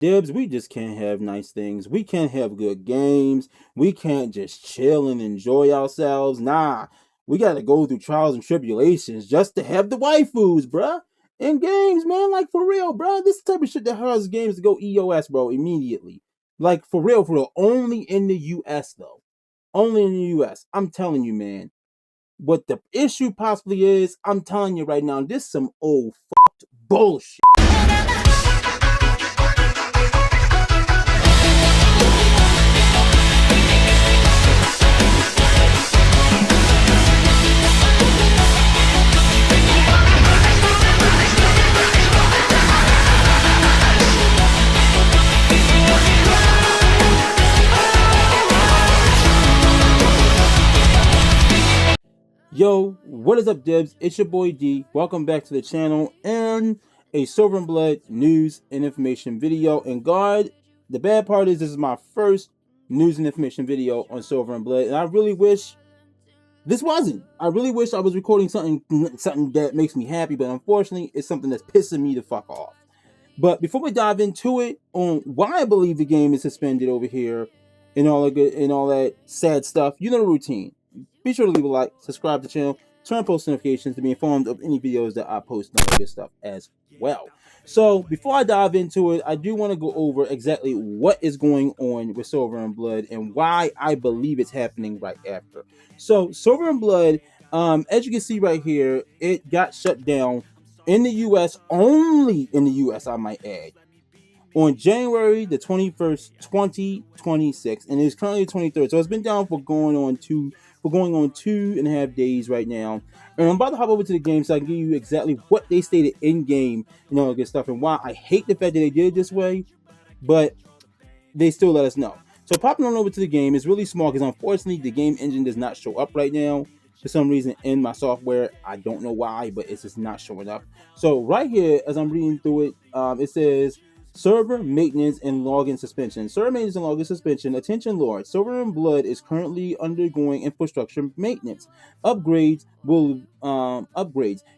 Dibs, we just can't have nice things. We can't have good games. We can't just chill and enjoy ourselves. Nah, we gotta go through trials and tribulations just to have the waifus, bruh. In games, man, like for real, bruh. This type of shit that hurts games to go EOS, bro, immediately. Like for real, for real. Only in the US though. Only in the US. I'm telling you, man. What the issue possibly is, I'm telling you right now, this some old fucked bullshit. Yo, what is up, Dibs? It's your boy D. Welcome back to the channel and a Silver and Blood news and information video. And God, the bad part is this is my first news and information video on Silver and Blood, and I really wish this wasn't. I really wish I was recording something that makes me happy, but unfortunately, it's something that's pissing me the fuck off. But before we dive into it on why I believe the game is suspended over here and all that good and all that sad stuff, you know the routine. Be sure to leave a like, subscribe to the channel, turn on post notifications to be informed of any videos that I post and all that good stuff as well. So before I dive into it, I do want to go over exactly what is going on with Silver and Blood and why I believe it's happening right after. So Silver and Blood, as you can see right here, it got shut down in the US, only in the US, I might add, on January the 21st, 2026, and it's currently the 23rd. So it's been down for going on 2.5 days right now. And I'm about to hop over to the game so I can give you exactly what they stated in game and all that good stuff, and why I hate the fact that they did it this way, but they still let us know. So popping on over to the game is really small because unfortunately the game engine does not show up right now for some reason in my software. I don't know why, but it's just not showing up. So right here, as I'm reading through it, it says server maintenance and login suspension. Server maintenance and login suspension. Attention, Lord. Silver and Blood is currently undergoing infrastructure maintenance. Upgrades.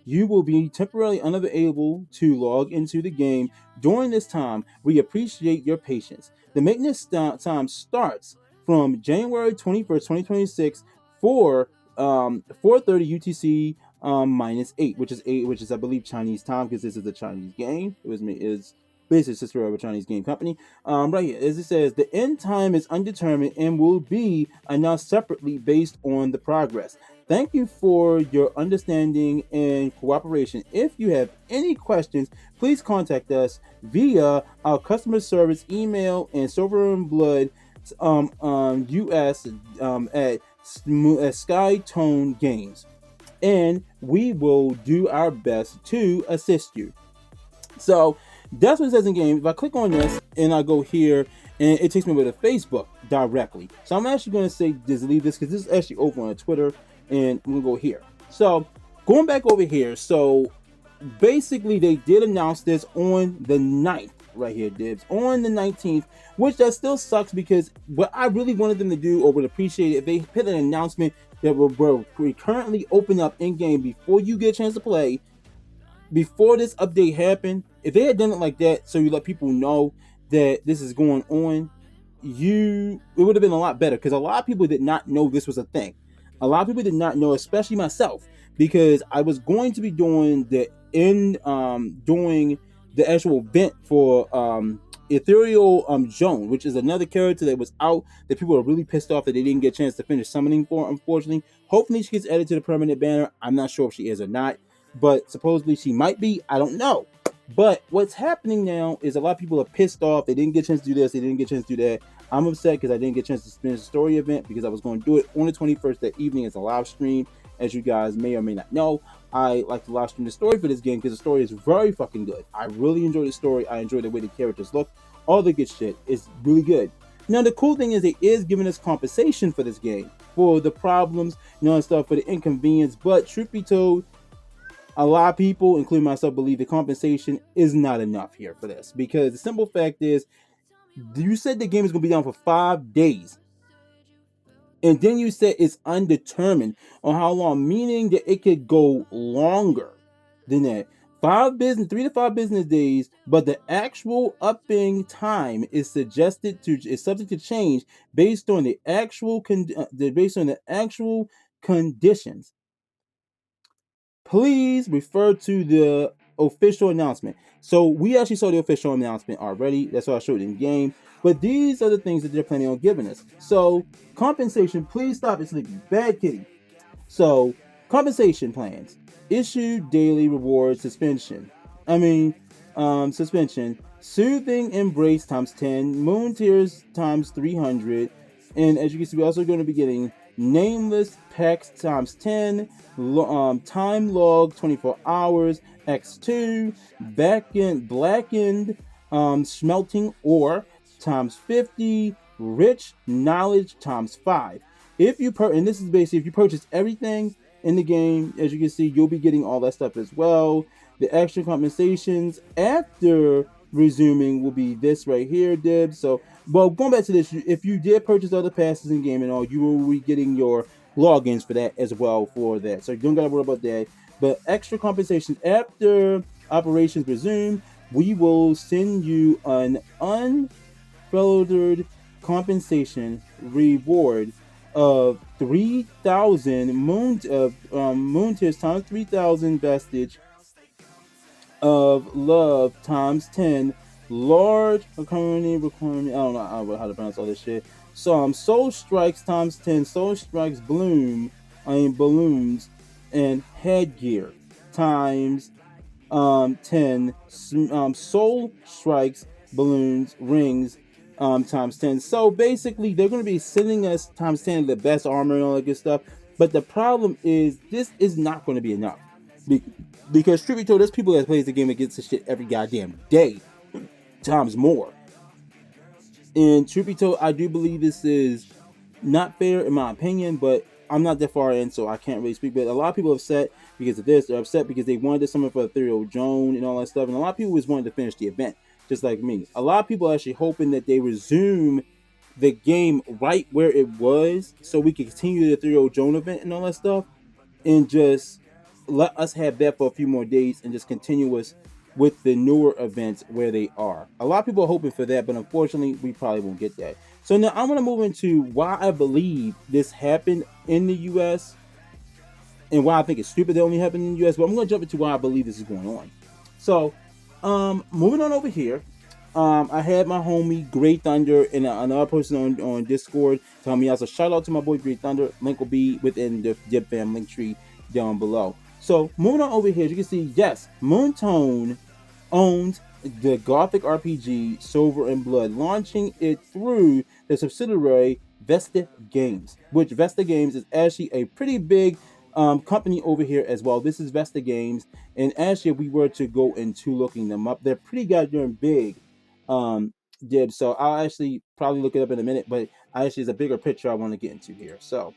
You will be temporarily unable to log into the game during this time. We appreciate your patience. The maintenance time starts from January 21st, 2026 for 4:30 UTC -8, which is I believe Chinese time because this is a Chinese game. Is basically sister of a Chinese game company. Right here, as it says, the end time is undetermined and will be announced separately based on the progress. Thank you for your understanding and cooperation. If you have any questions, please contact us via our customer service email and Silver and Blood US at Skytone Games, and we will do our best to assist you. So that's what it says in game. If I click on this and I go here, and it takes me over to Facebook directly. So I'm actually going to say just leave this because this is actually over on Twitter, and I'm going to go here. So going back over here, so basically they did announce this on the 9th right here, Dibs, on the 19th, which that still sucks because what I really wanted them to do, or would appreciate it, if they put an announcement that we're currently open up in game before you get a chance to play, before this update happened. If they had done it like that, so you let people know that this is going on, it would have been a lot better, because a lot of people did not know this was a thing. A lot of people did not know, especially myself, because I was going to be doing the actual event for Ethereal Joan, which is another character that was out that people are really pissed off that they didn't get a chance to finish summoning for, unfortunately. Hopefully she gets added to the permanent banner. I'm not sure if she is or not, but supposedly she might be. I don't know. But what's happening now is a lot of people are pissed off. They didn't get a chance to do this. They didn't get a chance to do that. I'm upset because I didn't get a chance to finish the story event, because I was going to do it on the 21st that evening as a live stream. As you guys may or may not know, I like to live stream the story for this game because the story is very fucking good. I really enjoy the story. I enjoy the way the characters look. All the good shit is really good. Now, the cool thing is it is giving us compensation for this game, for the problems, and stuff, for the inconvenience. But truth be told, a lot of people, including myself, believe the compensation is not enough here for this, because the simple fact is, you said the game is going to be down for 5 days, and then you said it's undetermined on how long, meaning that it could go longer than that. 3 to 5 business days, but the actual upping time is subject to change based on the actual conditions. Please refer to the official announcement. So we actually saw the official announcement already. That's why I showed it in game. But these are the things that they're planning on giving us. So compensation, please stop it, Sleepy. Bad kitty. So compensation plans. Issue daily reward suspension. Suspension. Soothing embrace times 10. Moon tears times 300. And as you can see, we're also going to be getting nameless packs times 10. Time log 24 hours. X2. Backend blackened smelting ore times 50. Rich knowledge times 5. And this is basically if you purchase everything in the game, as you can see, you'll be getting all that stuff as well. The extra compensations after resuming will be this right here, Dibs. So, well, going back to this, if you did purchase other passes in game and all, you will be getting your logins for that as well for that. So you don't gotta worry about that. But extra compensations after operations resume, we will send you an unfiltered compensation reward of 3,000 moon tears times 3,000 vestige of love times 10 large recurring. I don't know how to pronounce all this shit. So soul strikes times 10 soul strikes balloons and headgear times 10 soul strikes balloons rings times 10. So basically they're going to be sending us times 10 the best armor and all that good stuff, but the problem is this is not going to be enough because truth be told, there's people that plays the game against this shit every goddamn day times more. And truth be told, I do believe this is not fair in my opinion, but I'm not that far in, so I can't really speak. But a lot of people are upset because of this. They're upset because they wanted to summon for Ethereal Joan and all that stuff. And a lot of people just wanted to finish the event, just like me. A lot of people are actually hoping that they resume the game right where it was so we can continue the Ethereal Joan event and all that stuff. And just let us have that for a few more days and just continue us with the newer events where they are. A lot of people are hoping for that, but unfortunately, we probably won't get that. So now I'm going to move into why I believe this happened in the US and why I think it's stupid that only happened in the US. But I'm going to jump into why I believe this is going on. So, moving on over here, I had my homie Great Thunder and another person on Discord telling me, as a shout out to my boy Great Thunder. Link will be within the Dib Fam link tree down below. So moving on over here, as you can see, yes, Moontone owns the Gothic RPG Silver and Blood, launching it through the subsidiary Vesta Games, which Vesta Games is actually a pretty big company over here as well. This is Vesta Games, and actually, if we were to go into looking them up, they're pretty goddamn big. Dib. So I'll actually probably look it up in a minute, but actually, it's a bigger picture I want to get into here. So,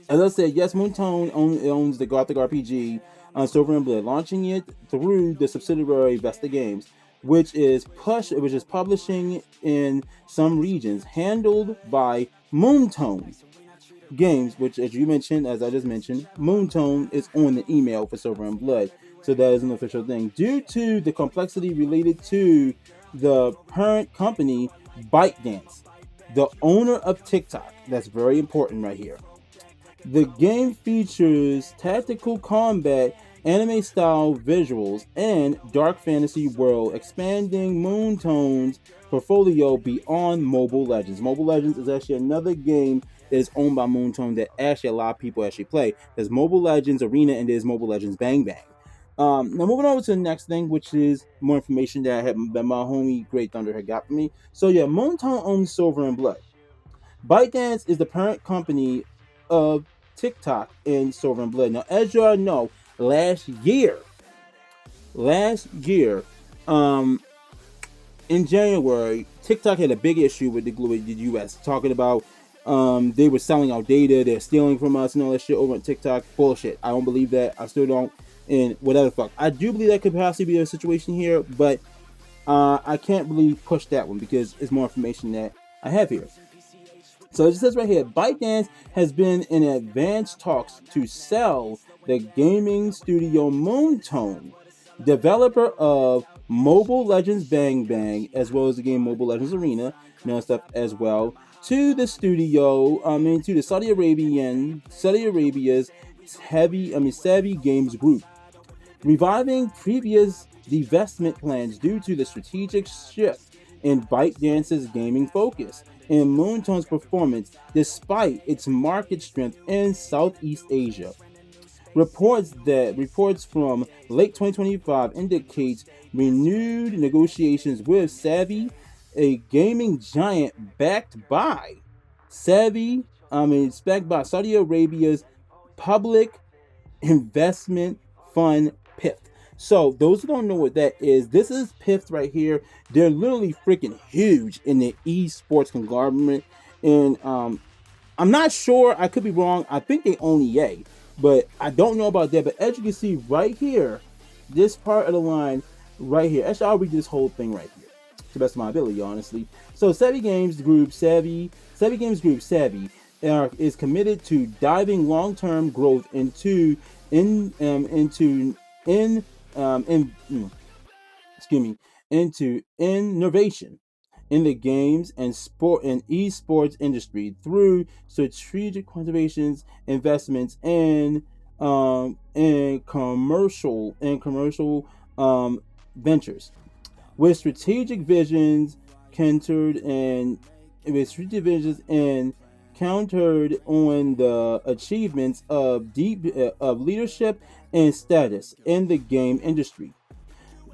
as I said, yes, Moontone owns the Gothic RPG Silver and Blood, launching it through the subsidiary Vesta Games, which is publishing in some regions, handled by Moontone Games, which, as I just mentioned, Moontone is on the email for Silver and Blood. So that is an official thing. Due to the complexity related to the parent company, ByteDance, the owner of TikTok, that's very important right here. The game features tactical combat, anime-style visuals, and dark fantasy world, expanding Moontone's portfolio beyond Mobile Legends. Mobile Legends is actually another game that is owned by Moontone that actually a lot of people actually play. There's Mobile Legends Arena and there's Mobile Legends Bang Bang. Now moving over to the next thing, which is more information that my homie Great Thunder had got for me. So yeah, Moontone owns Silver and Blood. ByteDance is the parent company of TikTok and Silver and Blood. Now, as y'all know, last year, in January, TikTok had a big issue with the US, talking about they were selling our data, they're stealing from us and all that shit over on TikTok. Bullshit. I don't believe that. I still don't. And whatever the fuck. I do believe that could possibly be a situation here, but I can't really push that one because it's more information that I have here. So it says right here, ByteDance has been in advanced talks to sell the gaming studio Moontone developer of Mobile Legends Bang Bang, as well as the game Mobile Legends Arena, and stuff as well, to the studio, to the Saudi Arabia's Savvy Games Group, reviving previous divestment plans due to the strategic shift in ByteDance's gaming focus and Moontone's performance despite its market strength in Southeast Asia. Reports from late 2025 indicates renewed negotiations with Savvy, a gaming giant backed by Saudi Arabia's public investment fund PIF. So those who don't know what that is, this is PIF right here. They're literally freaking huge in the esports conglomerate, and I'm not sure. I could be wrong. I think they own EA, but I don't know about that. But as you can see right here, this part of the line right here. Actually, I'll read this whole thing right here to the best of my ability, honestly. So Savvy Games Group Savvy is committed to diving long-term growth into in into in excuse me into innovation in the games and sport and esports industry through strategic conservations, investments, and commercial ventures with strategic visions countered and countered on the achievements of leadership and status in the game industry.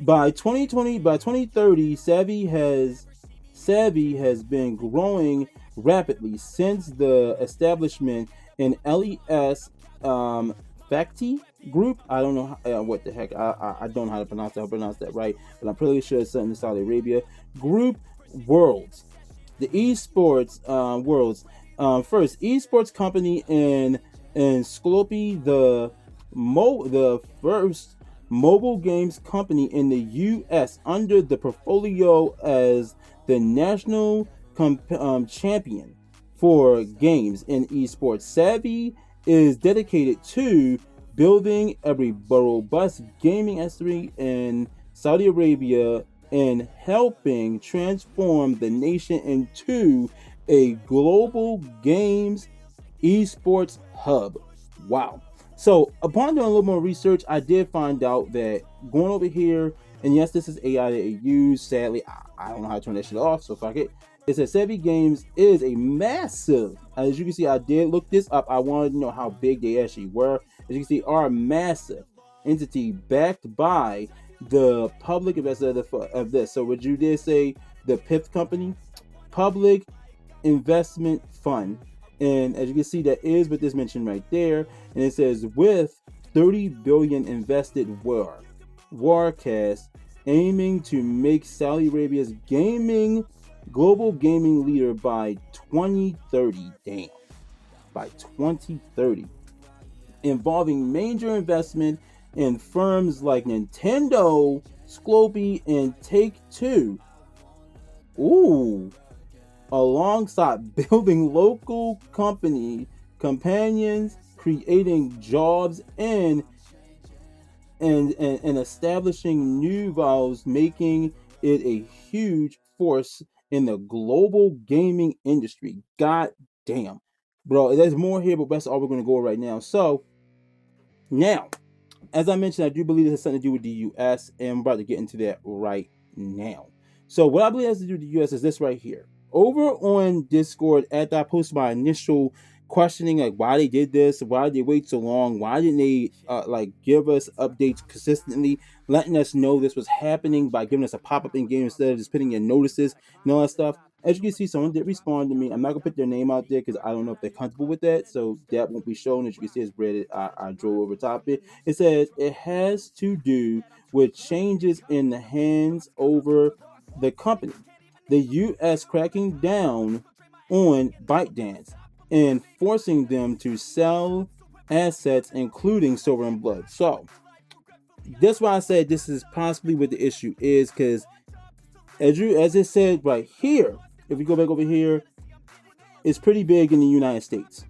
By 2030, Savvy has been growing rapidly since the establishment in LES Facti Group. I don't know what the heck. I don't know how to pronounce that. I pronounce that right, but I'm pretty sure it's something in Saudi Arabia. Group Worlds, the esports worlds. First, esports company in Skopje, the first mobile games company in the U.S. under the portfolio as the national champion for games in esports. Savvy is dedicated to building a robust gaming industry in Saudi Arabia and helping transform the nation into a global games esports hub. Wow. So upon doing a little more research, I did find out that going over here, and yes, this is AI that they use. Sadly, I don't know how to turn that shit off, so fuck it. It says Savvy Games is a massive, as you can see, I did look this up. I wanted to know how big they actually were. As you can see, are a massive entity backed by the public investor of this. So what you did say, the PIF company, Public Investment Fund. And as you can see, that is what this mentioned right there. And it says with 30 billion invested Warcast aiming to make Saudi Arabia's global gaming leader by 2030. Damn. By 2030. Involving major investment in firms like Nintendo, Skopje, and Take-Two. Ooh. Alongside building local companions, creating jobs, and establishing new values, making it a huge force in the global gaming industry. God damn. Bro, there's more here, but that's all we're going to go right now. So, now, as I mentioned, I do believe this has something to do with the US, and I'm about to get into that right now. So, what I believe it has to do with the US is this right here. Over on Discord, after I posted my initial questioning, like why they did this, why did they wait so long, why didn't they give us updates consistently, letting us know this was happening by giving us a pop-up in game instead of just putting in notices and all that stuff. As you can see, someone did respond to me. I'm not gonna put their name out there because I don't know if they're comfortable with that, so that won't be shown. As you can see, it's red. I drove over top it. It says it has to do with changes in the hands over the company, the U.S. cracking down on ByteDance and forcing them to sell assets, including Silver and Blood. So that's why I said this is possibly what the issue is, because as it said right here, if we go back over here, it's pretty big in the United States.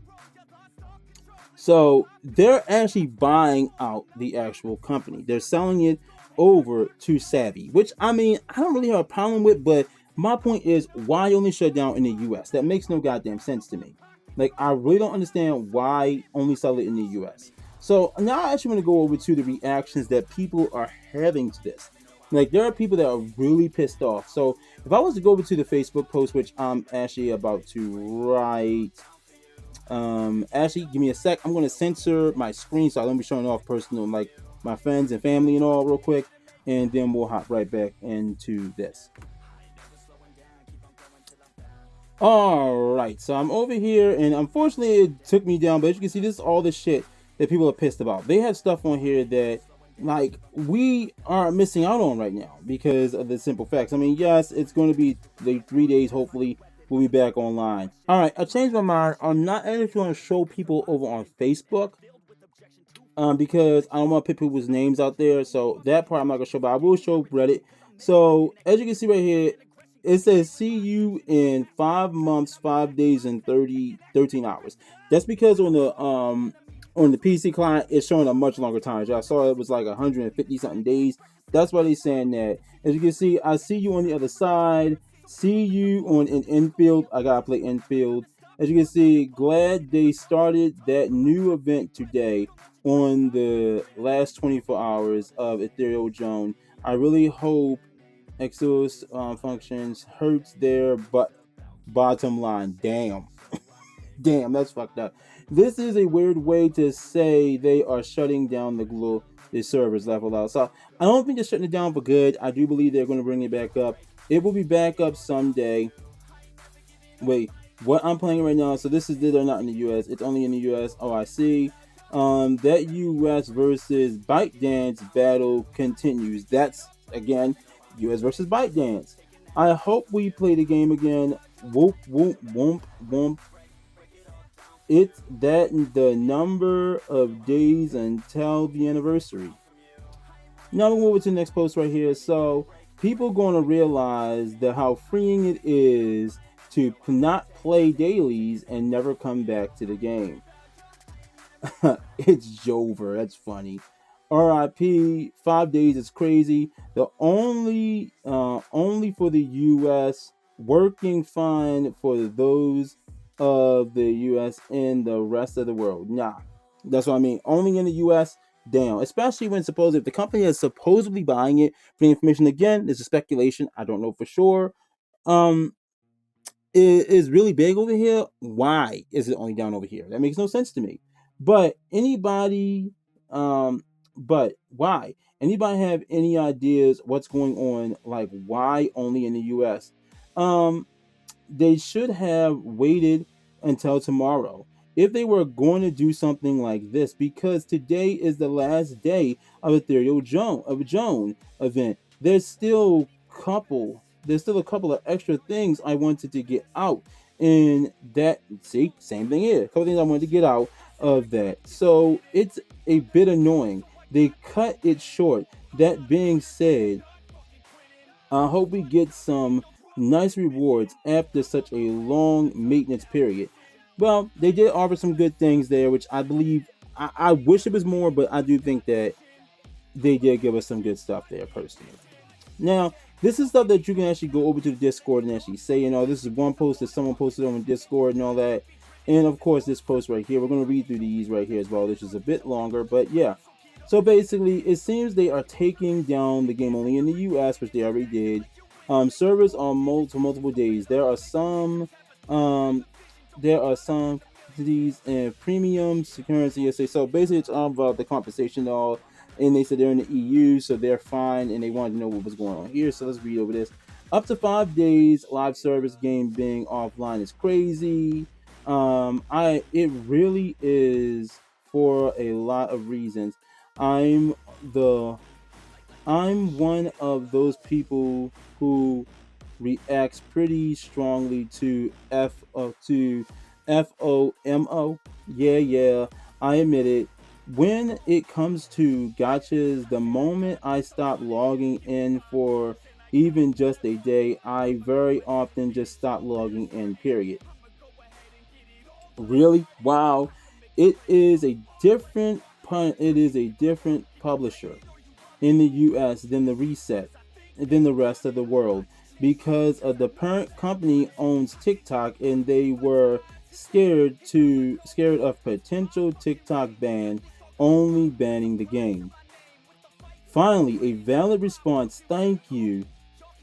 So they're actually buying out the actual company. They're selling it over to Savvy, which I mean, I don't really have a problem with, but my point is, why only shut down in the US? That makes no goddamn sense to me. Like, I really don't understand why only sell it in the US. So now I actually want to go over to the reactions that people are having to this. Like, there are people that are really pissed off. So if I was to go over to the Facebook post, which I'm actually about to write, actually, give me a sec. I'm going to censor my screen so I don't be showing off personal, like my friends and family and all, real quick, and then we'll hop right back into this. All right, so I'm over here, and unfortunately, it took me down. But as you can see, this is all the shit that people are pissed about. They have stuff on here that, like, we are missing out on right now because of the simple facts. I mean, yes, it's going to be like 3 days. Hopefully, we'll be back online. All right, I changed my mind. I'm not actually going to show people over on Facebook, because I don't want to put people's names out there. So that part I'm not gonna show, but I will show Reddit. So as you can see right here, it says see you in 5 months, 5 days, and 13 hours. That's because on the PC client it's showing a much longer time. I saw it was like 150 something days. That's why they're saying that. As you can see, I see you on the other side. See you on an infield. I gotta play infield. As you can see, glad they started that new event today on the last 24 hours of Ethereal Joan. I really hope Exos functions hurts their bottom line. Damn. Damn, that's fucked up. This is a weird way to say they are shutting down the servers level out. So I don't think they're shutting it down for good. I do believe they're going to bring it back up. It will be back up someday. Wait, what I'm playing right now? So this is they're not in the US. It's only in the US. Oh, I see. That US versus ByteDance battle continues. That's again US versus ByteDance. I hope we play the game again. Whoop whoop whoop whoop. It's that the number of days until the anniversary. Now we'll move over to the next post right here. So people going to realize that how freeing it is to not play dailies and never come back to the game. It's Jover. That's funny. RIP. 5 days is crazy. The only for the U.S. working fine for those of the U.S. and the rest of the world. Nah, that's what I mean. Only in the U.S. Damn. Especially when supposedly if the company is supposedly buying it for the information. Again, this is speculation. I don't know for sure. Um, it is really big over here. Why is it only down over here? That makes no sense to me. But anybody, but why? Anybody have any ideas what's going on? Like why only in the U.S.? Um, they should have waited until tomorrow if they were going to do something like this, because today is the last day of Ethereal Joan event. There's still a couple of extra things I wanted to get out, and that see same thing here. A couple things I wanted to get out of that. So it's a bit annoying. They cut it short. That being said, I hope we get some nice rewards after such a long maintenance period. Well, they did offer some good things there, which I believe I wish it was more, but I do think that they did give us some good stuff there personally. Now, this is stuff that you can actually go over to the Discord and actually say, this is one post that someone posted on Discord and all that. And of course, this post right here, we're going to read through these right here as well, which is a bit longer, but yeah. So basically, it seems they are taking down the game only in the US, which they already did. Servers on multiple days. There are some these and premium currency. So basically, it's all about the compensation all. And they said they're in the EU, so they're fine, and they wanted to know what was going on here. So let's read over this. Up to 5 days live service game being offline is crazy. It really is for a lot of reasons. I'm one of those people who reacts pretty strongly to FOMO. Yeah, I admit it. When it comes to gotchas, the moment I stop logging in for even just a day, I very often just stop logging in, period. Really? Wow. It is a different publisher. in the US than the rest of the world because of the parent company owns TikTok and they were scared of potential TikTok ban only banning the game. Finally, a valid response. Thank you.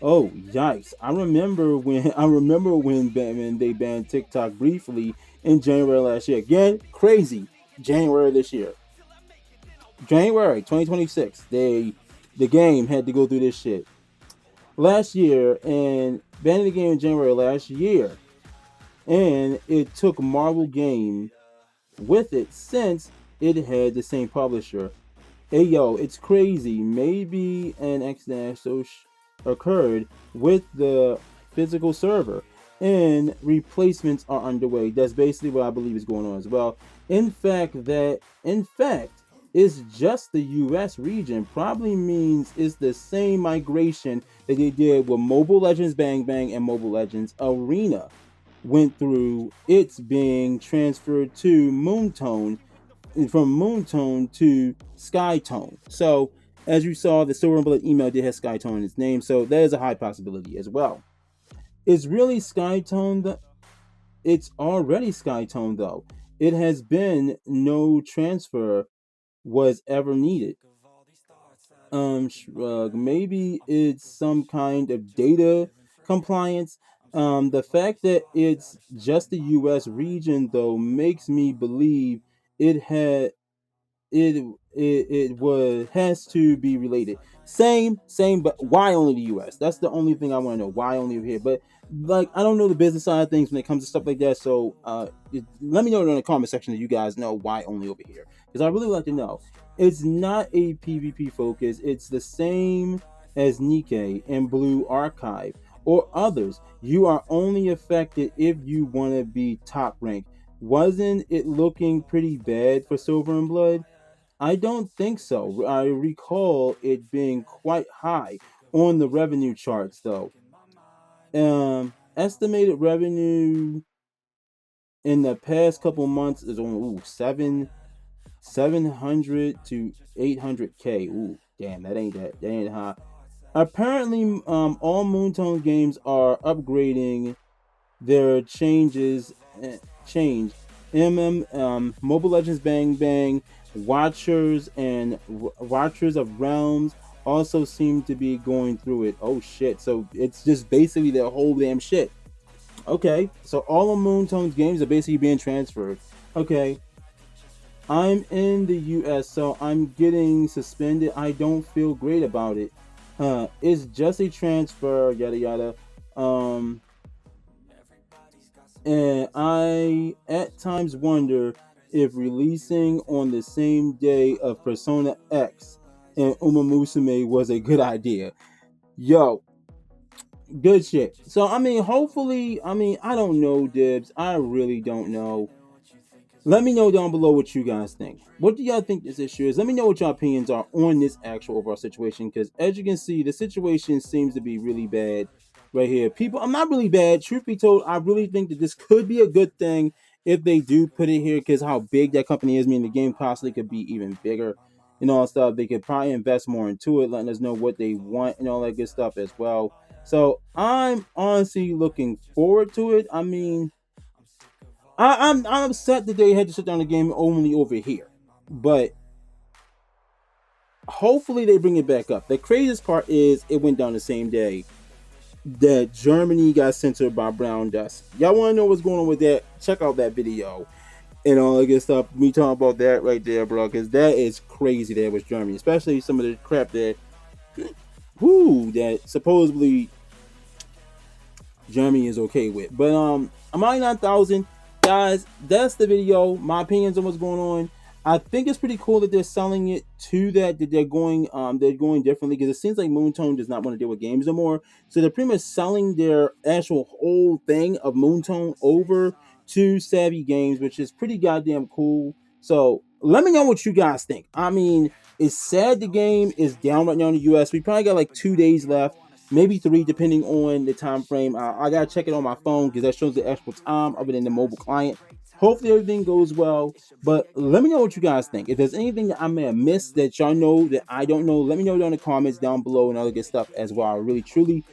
Oh, yikes. I remember when Batman they banned TikTok briefly in January last year. Again, crazy. January this year. January 2026. The game had to go through this shit. Last year and banning the game in January last year. And it took Marvel Game with it since it had the same publisher. Hey yo, it's crazy. Maybe an accident occurred with the physical server, and replacements are underway. That's basically what I believe is going on as well. In fact, it's just the U.S. region. Probably means it's the same migration that they did with Mobile Legends Bang Bang and Mobile Legends Arena went through. It's being transferred to Moontone from Moontone to Skytone. So, as you saw, the Silver and Bullet email did have Skytone in its name, so that is a high possibility as well. It's really Skytone. It's already Skytone though. It has been no transfer was ever needed. Shrug. Maybe it's some kind of data compliance. The fact that it's just the U.S. region though makes me believe it had it was has to be related. Same, but why only the U.S.? That's the only thing I want to know. Why only over here? But like, I don't know the business side of things when it comes to stuff like that. So let me know in the comment section that you guys know why only over here, because I really would like to know. It's not a PvP focus. It's the same as Nikkei and Blue Archive or others. You are only affected if you want to be top rank. Wasn't it looking pretty bad for Silver and Blood? I don't think so. I recall it being quite high on the revenue charts, though. Estimated revenue in the past couple months is on 700 to 800K. Ooh, damn, that ain't high. Apparently, all Moontone games are upgrading their change Mobile Legends Bang Bang, Watchers of Realms also seem to be going through it. Oh shit! So it's just basically the whole damn shit. Okay, so all of Moontone's games are basically being transferred. Okay, I'm in the U.S., so I'm getting suspended. I don't feel great about it. It's just a transfer, yada yada. Um, and I at times wonder if releasing on the same day of Persona X and Uma Musume was a good idea. Yo, good shit. So I mean, hopefully, I mean, I don't know, Dibs. I really don't know. Let me know down below what you guys think. What do y'all think this issue is? Let me know what your opinions are on this actual overall situation. Because as you can see, the situation seems to be really bad right here. People, I'm not really bad. Truth be told, I really think that this could be a good thing if they do put it here. Because how big that company is, meaning the game possibly could be even bigger and all that stuff. They could probably invest more into it, letting us know what they want and all that good stuff as well. So I'm honestly looking forward to it. I mean, I'm upset that they had to shut down the game only over here, but hopefully they bring it back up. The craziest part is it went down the same day that Germany got censored by Brown Dust. Y'all want to know what's going on with that? Check out that video and all that good stuff. Me talking about that right there, bro, because that is crazy. That was Germany, especially some of the crap that, that supposedly Germany is okay with. But I'm 99,000 guys. That's the video. My opinions on what's going on. I think it's pretty cool that they're selling it to that they're going differently, because it seems like Moontone does not want to deal with games no more. So they're pretty much selling their actual whole thing of Moontone over to Savvy Games, which is pretty goddamn cool. So let me know what you guys think. I mean, it's sad the game is down right now in the US. We probably got like 2 days left, maybe 3, depending on the time frame. I gotta check it on my phone because that shows the actual time other than the mobile client. Hopefully everything goes well. But let me know what you guys think. If there's anything that I may have missed that y'all know that I don't know, let me know down in the comments down below and all the good stuff as well. I really truly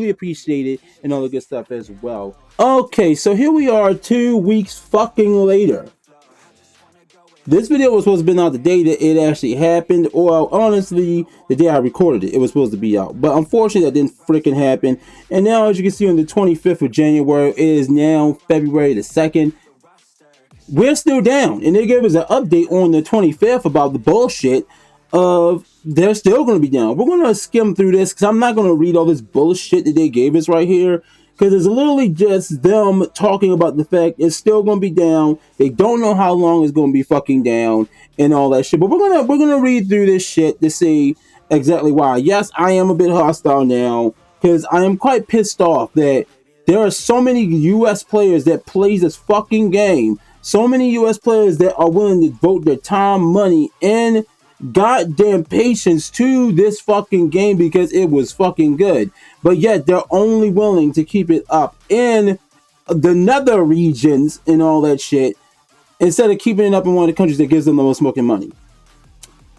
appreciate it and all the good stuff as well. Okay, so here we are 2 weeks fucking later. This video was supposed to be out the day that it actually happened, or honestly, the day I recorded it, it was supposed to be out. But unfortunately, that didn't freaking happen. And now, as you can see on the 25th of January, it is now February the 2nd. We're still down. And they gave us an update on the 25th about the bullshit of they're still going to be down. We're going to skim through this because I'm not going to read all this bullshit that they gave us right here, because it's literally just them talking about the fact it's still going to be down. They don't know how long it's going to be fucking down and all that shit. But we're gonna read through this shit to see exactly why. Yes, I am a bit hostile now because I am quite pissed off that there are so many U.S. players that plays this fucking game. So many U.S. players that are willing to devote their time, money, and goddamn patience to this fucking game because it was fucking good. But yet they're only willing to keep it up in the nether regions and all that shit instead of keeping it up in one of the countries that gives them the most smoking money.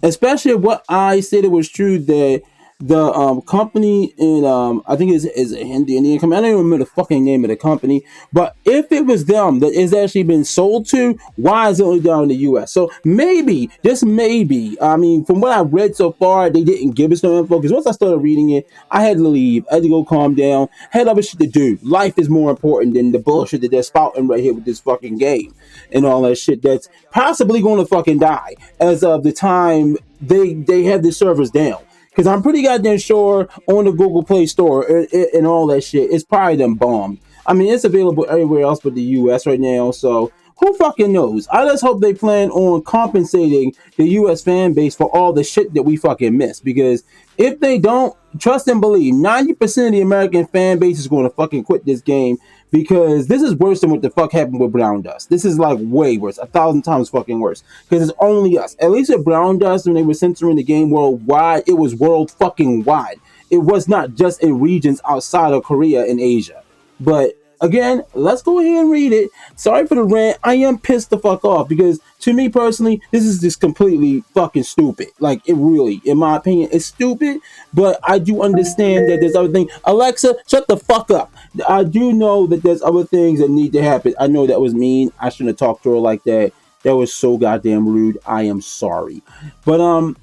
Especially if what I said it was true that the company in I think is a Indian company. I don't even remember the fucking name of the company. But if it was them that is actually been sold to, why is it only down in the US? So maybe, just maybe, I mean, from what I've read so far, they didn't give us no info. Because once I started reading it, I had to leave. I had to go calm down. I had other shit to do. Life is more important than the bullshit that they're spouting right here with this fucking game and all that shit that's possibly going to fucking die as of the time they have the servers down. Because I'm pretty goddamn sure on the Google Play Store and all that shit, it's probably them bombed. I mean, it's available everywhere else but the US right now, so who fucking knows? I just hope they plan on compensating the US fan base for all the shit that we fucking miss. Because if they don't, trust and believe, 90% of the American fan base is going to fucking quit this game. Because this is worse than what the fuck happened with Brown Dust. This is like way worse, 1,000 times fucking worse. Because it's only us. At least at Brown Dust, when they were censoring the game worldwide, it was world fucking wide. It was not just in regions outside of Korea and Asia. But again, let's go ahead and read it. Sorry for the rant. I am pissed the fuck off because to me personally, this is just completely fucking stupid. Like, it really, in my opinion, it's stupid. But I do understand that there's other things. Alexa, shut the fuck up. I do know that there's other things that need to happen. I know that was mean. I shouldn't have talked to her like that. That was so goddamn rude. I am sorry. But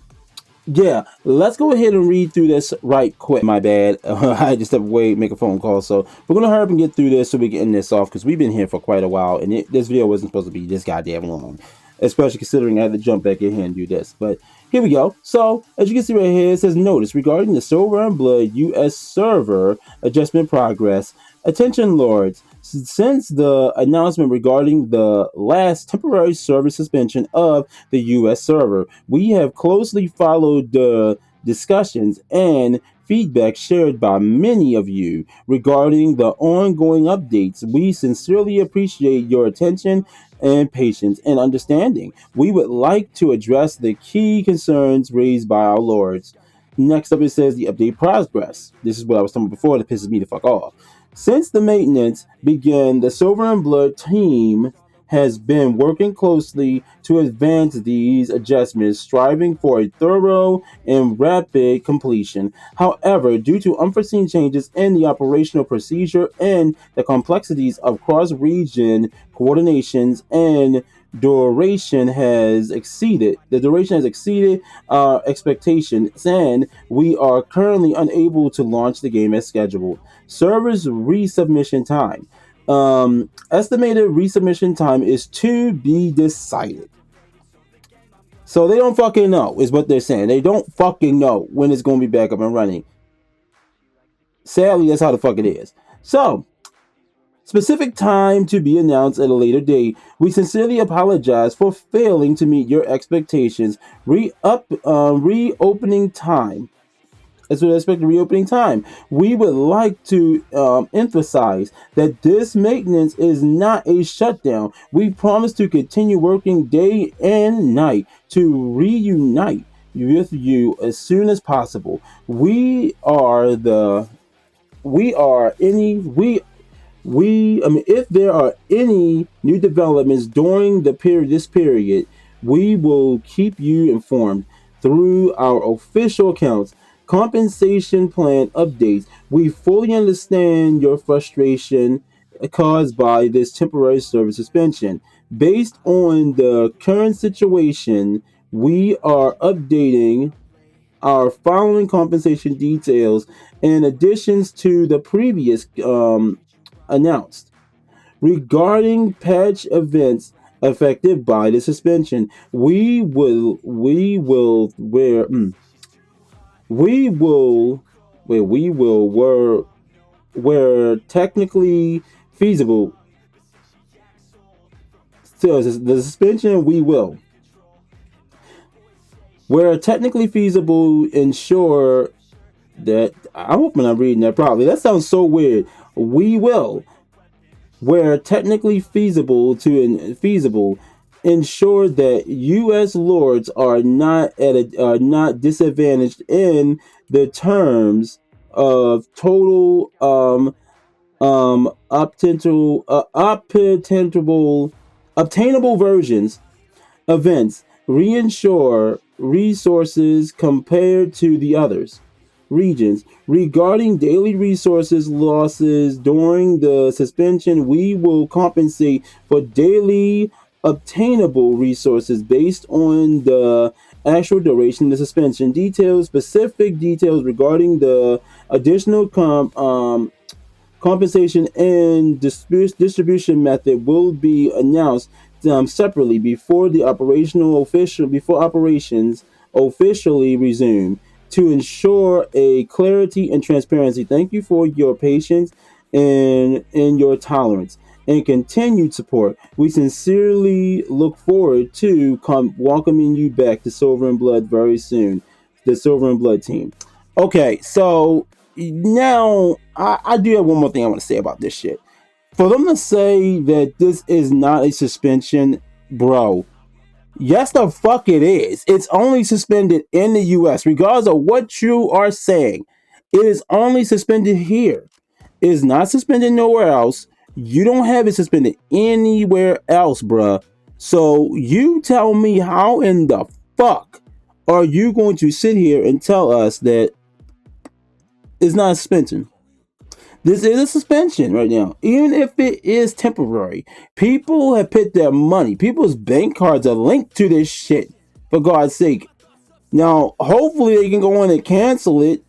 yeah, let's go ahead and read through this right quick. My bad. I had to step away, make a phone call. So we're going to hurry up and get through this so we can end this off because we've been here for quite a while. And this video wasn't supposed to be this goddamn long. Especially considering I had to jump back in here and do this. But here we go. So, as you can see right here, it says notice regarding the Silver and Blood US server adjustment progress. Attention, lords. Since the announcement regarding the last temporary service suspension of the US server, we have closely followed the discussions and feedback shared by many of you regarding the ongoing updates. We sincerely appreciate your attention and patience and understanding. We would like to address the key concerns raised by our lords. Next up, it says the update progress. This is what I was talking about before that pisses me the fuck off. Since the maintenance began, the Silver and Blood team has been working closely to advance these adjustments, striving for a thorough and rapid completion. However, due to unforeseen changes in the operational procedure and the complexities of cross-region coordinations and duration has exceeded our expectations, and we are currently unable to launch the game as scheduled. Servers resubmission time. Estimated resubmission time is to be decided. So they don't fucking know, is what they're saying. They don't fucking know when it's going to be back up and running. Sadly, that's how the fuck it is. So, specific time to be announced at a later date. We sincerely apologize for failing to meet your expectations. Reopening time. As with respect to reopening time, we would like to emphasize that this maintenance is not a shutdown. We promise to continue working day and night to reunite with you as soon as possible. if there are any new developments during this period, we will keep you informed through our official accounts. Compensation plan updates. We fully understand your frustration caused by this temporary service suspension. Based on the current situation, we are updating our following compensation details in additions to the previous announced regarding patch events affected by the suspension. We will where we will where technically feasible. So the suspension we will where technically feasible ensure that I'm hoping I'm reading that properly. That sounds so weird. We will where technically feasible, ensure that U.S. lords are not disadvantaged in the terms of total obtainable versions events reinsure resources compared to the others regions. Regarding daily resources losses during the suspension, we will compensate for daily obtainable resources based on the actual duration of the suspension. Specific details regarding the additional compensation and distribution method will be announced separately before operations officially resume to ensure a clarity and transparency. Thank you for your patience and your tolerance and continued support. We sincerely look forward to welcoming you back to Silver and Blood very soon. The Silver and Blood team. Okay, so now I do have one more thing I want to say about this shit. For them to say that this is not a suspension, bro, yes, the fuck it is. It's only suspended in the US, regardless of what you are saying. It is only suspended here. It is not suspended nowhere else. You don't have it suspended anywhere else, bruh. So you tell me how in the fuck are you going to sit here and tell us that it's not a suspension? This is a suspension right now, even if it is temporary. People have put their money, people's bank cards are linked to this shit, for God's sake. Now, hopefully, they can go in and cancel it,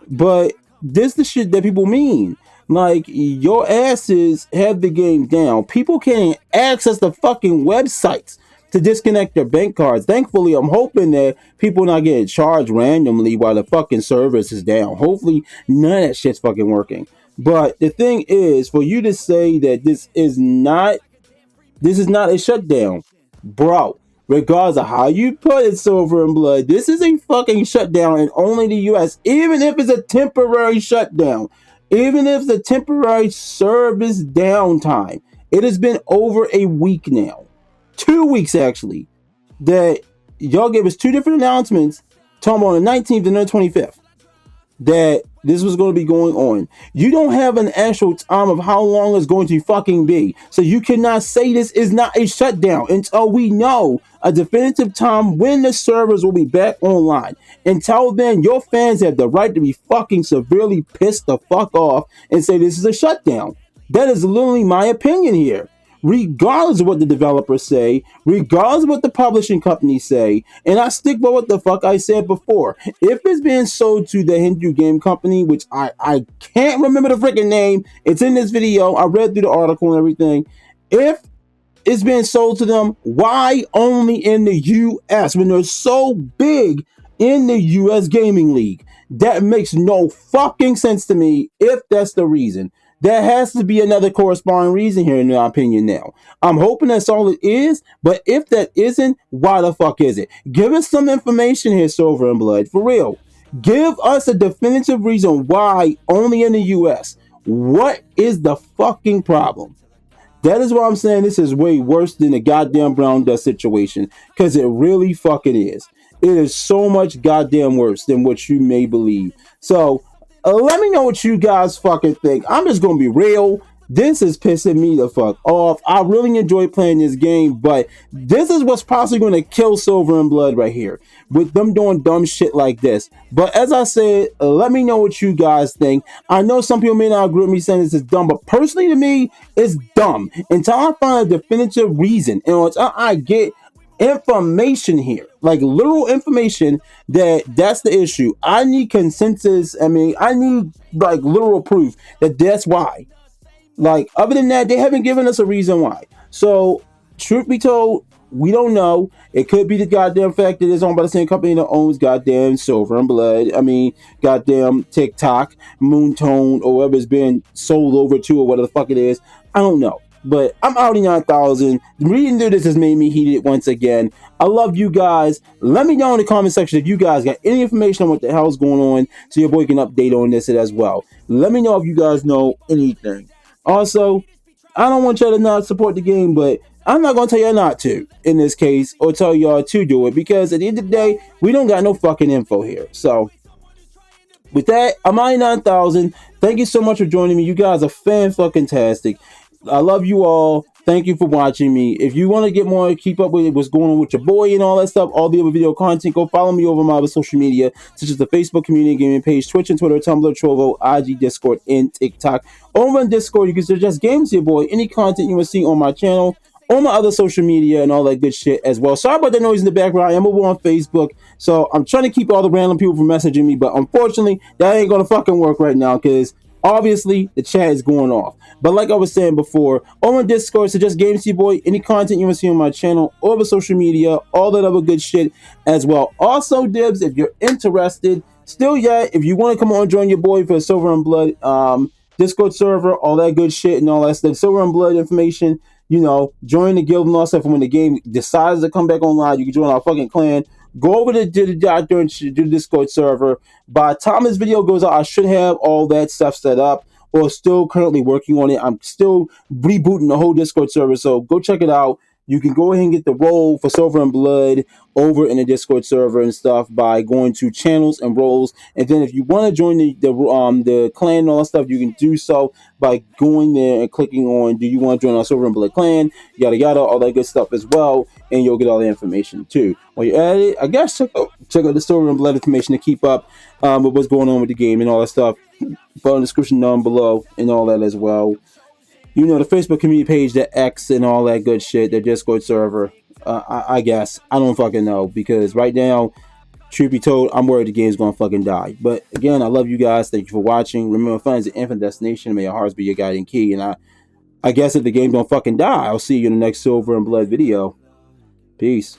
but this is the shit that people mean. Like, your asses have the game down. People can't access the fucking websites to disconnect their bank cards. Thankfully, I'm hoping that people not getting charged randomly while the fucking service is down. Hopefully, none of that shit's fucking working. But the thing is, for you to say that this is not a shutdown, bro. Regardless of how you put it, Silver and Blood, this is a fucking shutdown in only the US, even if it's a temporary shutdown, even if it's a temporary service downtime. It has been over a week now, 2 weeks actually, that y'all gave us two different announcements, talking about the 19th and the 25th, that this was going to be going on. You don't have an actual time of how long it's going to fucking be. So you cannot say this is not a shutdown until we know a definitive time when the servers will be back online. Until then, your fans have the right to be fucking severely pissed the fuck off and say this is a shutdown. That is literally my opinion here. Regardless of what the developers say, regardless of what the publishing companies say, and I stick by what the fuck I said before. If it's being sold to the Hindu game company, which I can't remember the freaking name, it's in this video, I read through the article and everything. If it's being sold to them, why only in the US when they're so big in the US gaming league? That makes no fucking sense to me if that's the reason. There has to be another corresponding reason here, in my opinion. Now, I'm hoping that's all it is, but if that isn't, why the fuck is it? Give us some information here, Silver and Blood, for real. Give us a definitive reason why only in the US. What is the fucking problem? That is why I'm saying this is way worse than the goddamn brown dust situation, because it really fucking is. It is so much goddamn worse than what you may believe. So, let me know what you guys fucking think. I'm just gonna be real. This is pissing me the fuck off. I really enjoy playing this game, but this is what's possibly going to kill Silver and Blood right here, with them doing dumb shit like this. But as I said, let me know what you guys think. I know some people may not agree with me saying this is dumb, but personally to me, it's dumb. Until I find a definitive reason, and until I get information here, like literal information, that's the issue. I need consensus. I mean, I need like literal proof that that's why. Like, other than that, they haven't given us a reason why. So, truth be told, we don't know. It could be the goddamn fact that it's owned by the same company that owns goddamn Silver and Blood. I mean, goddamn TikTok, Moontone, or whatever it's being sold over to, or whatever the fuck it is. I don't know. But I'm Audi 9000. Reading through this has made me heated once again. I love you guys. Let me know in the comment section if you guys got any information on what the hell's going on, so your boy can update on this as well. Let me know if you guys know anything. Also, I don't want y'all to not support the game, but I'm not going to tell y'all not to in this case, or tell y'all to do it, because at the end of the day, we don't got no fucking info here. So, with that, I'm i9000. Thank you so much for joining me. You guys are fan-fucking-tastic. I love you all. Thank you for watching me. If you want to get more, keep up with what's going on with your boy and all that stuff, all the other video content, go follow me over my other social media, such as the Facebook community gaming page, Twitch and Twitter, Tumblr, Trovo, IG, Discord, and TikTok. Over on Discord, you can suggest games to your boy, any content you want to see on my channel, on my other social media, and all that good shit as well. Sorry about the noise in the background. I am over on Facebook, so I'm trying to keep all the random people from messaging me, but unfortunately, that ain't gonna fucking work right now, because obviously the chat is going off. But like I was saying before, on Discord, suggest games to your boy, any content you want to see on my channel, over social media, all that other good shit as well. Also, Dibs, if you're interested, still yet, if you want to come on join your boy for Silver and Blood Discord server, all that good shit and all that stuff, Silver and Blood information, you know, join the guild and all that stuff. And when the game decides to come back online, you can join our fucking clan. Go over to the doctor and do the Discord server. By the time this video goes out, I should have all that stuff set up, or still currently working on it. I'm still rebooting the whole Discord server, so go check it out. You can go ahead and get the role for Silver and Blood over in the Discord server and stuff by going to channels and roles. And then if you want to join the clan and all that stuff, you can do so by going there and clicking on, do you want to join our Silver and Blood clan, yada yada, all that good stuff as well, and you'll get all the information too. While you're at it, I guess check out the Silver and Blood information to keep up with what's going on with the game and all that stuff. Put in the description down below and all that as well. You know, the Facebook community page, the X and all that good shit, the Discord server. I guess. I don't fucking know, because right now, truth be told, I'm worried the game's gonna fucking die. But again, I love you guys. Thank you for watching. Remember, fun is the infinite destination. May your hearts be your guiding key. And I guess if the game don't fucking die, I'll see you in the next Silver and Blood video. Peace.